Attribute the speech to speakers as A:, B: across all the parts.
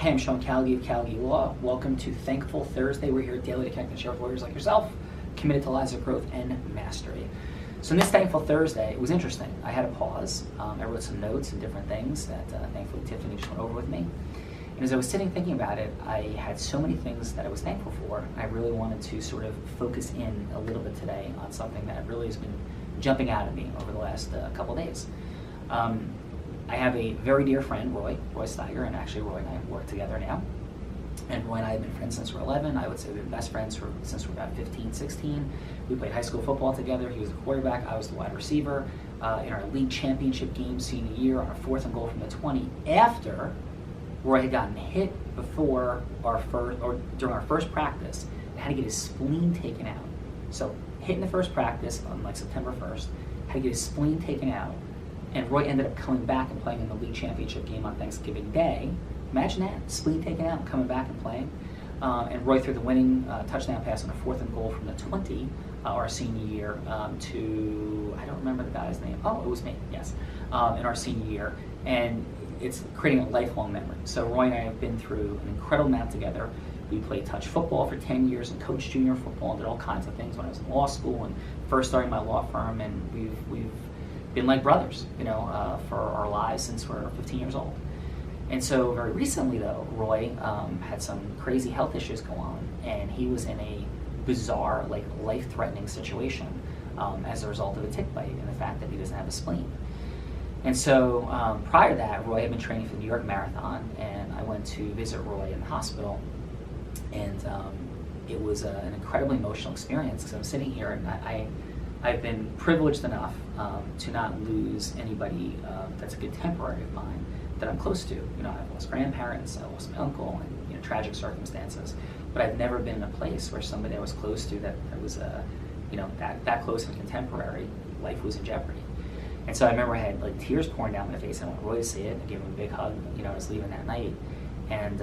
A: Hey, I'm Sean Callagy of Callagy Law. Welcome to Thankful Thursday. We're here daily to connect and share with lawyers like yourself, committed to lives of growth and mastery. So in this Thankful Thursday, it was interesting. I had a pause. I wrote some notes and different things that thankfully Tiffany just went over with me. And as I was sitting thinking about it, I had so many things that I was thankful for. I really wanted to sort of focus in a little bit today on something that really has been jumping out at me over the last couple days. I have a very dear friend, Roy Steiger, and actually Roy and I work together now. And Roy and I have been friends since we're 11. I would say we've been best friends since we're about 15, 16. We played high school football together. He was the quarterback, I was the wide receiver. In our league championship game senior year on a 4th and goal from the 20, after Roy had gotten hit during our first practice, and had to get his spleen taken out. So hit in the first practice on like September 1st, had to get his spleen taken out. And Roy ended up coming back and playing in the league championship game on Thanksgiving Day. Imagine that, spleen taken out and coming back and playing. And Roy threw the winning touchdown pass on a 4th and goal from the 20, our senior year, to, I don't remember the guy's name. Oh, it was me, yes, in our senior year. And it's creating a lifelong memory. So Roy and I have been through an incredible amount together. We played touch football for 10 years and coached junior football and did all kinds of things when I was in law school and first starting my law firm. And we've been like brothers, for our lives since we're 15 years old. And so very recently, though, Roy had some crazy health issues go on, and he was in a bizarre, like life-threatening situation as a result of a tick bite and the fact that he doesn't have a spleen. And so prior to that, Roy had been training for the New York Marathon, and I went to visit Roy in the hospital, and it was an incredibly emotional experience because I'm sitting here and I've been privileged enough to not lose anybody that's a contemporary of mine that I'm close to. I've lost grandparents, I lost my uncle, and tragic circumstances. But I've never been in a place where somebody I was close to that was that close and contemporary, life was in jeopardy. And so I remember I had like tears pouring down my face. I went Roy to see it. I gave him a big hug. I was leaving that night, and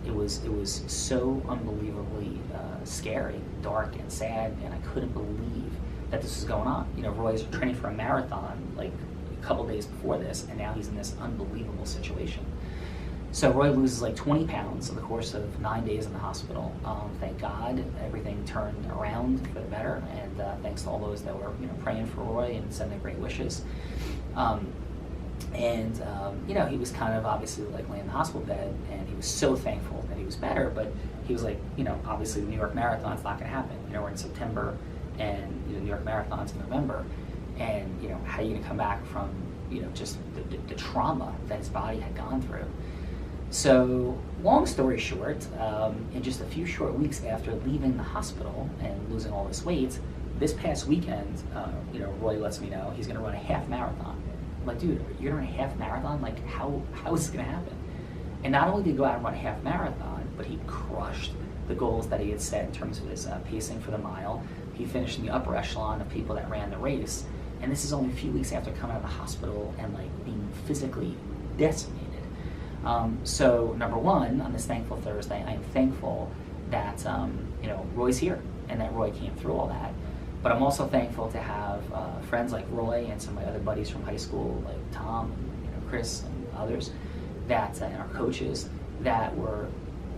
A: it was so unbelievably scary, dark, and sad, and I couldn't believe that this was going on. Roy's training for a marathon like a couple days before this, and now he's in this unbelievable situation. So Roy loses like 20 pounds in the course of 9 days in the hospital. Thank God everything turned around for the better, and thanks to all those that were praying for Roy and sending great wishes. He was kind of obviously like laying in the hospital bed, and he was so thankful that he was better, but he was like, obviously the New York Marathon's not going to happen. We're in September, and the New York Marathon's in November, and how are you going to come back from just the trauma that his body had gone through? So long story short, in just a few short weeks after leaving the hospital and losing all this weight, this past weekend, Roy lets me know he's going to run a half marathon. I'm like, dude, you're going to run a half marathon? Like, how is this going to happen? And not only did he go out and run a half marathon, but he crushed the goals that he had set in terms of his pacing for the mile. He finished in the upper echelon of people that ran the race. And this is only a few weeks after coming out of the hospital and like being physically decimated. So number one, on this Thankful Thursday, I am thankful that Roy's here and that Roy came through all that. But I'm also thankful to have friends like Roy and some of my other buddies from high school, like Tom, and Chris, and others, and our coaches that were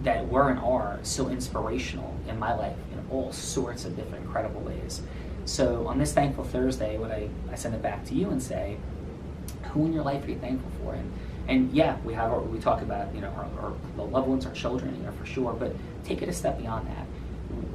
A: and are so inspirational in my life in all sorts of different incredible ways. So on this Thankful Thursday, I send it back to you and say, who in your life are you thankful for? And yeah, we talk about our loved ones, our children, for sure. But take it a step beyond that.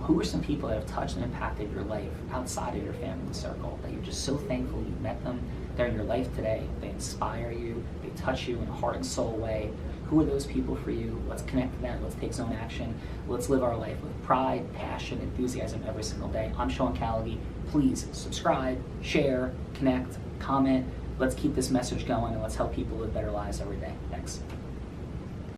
A: Who are some people that have touched and impacted your life outside of your family circle that you're just so thankful you met them? They're in your life today. They inspire you. They touch you in a heart and soul way. Who are those people for you? Let's connect to them. Let's take some action. Let's live our life with pride, passion, enthusiasm every single day. I'm Sean Callagy. Please subscribe, share, connect, comment. Let's keep this message going, and let's help people live better lives every day. Thanks.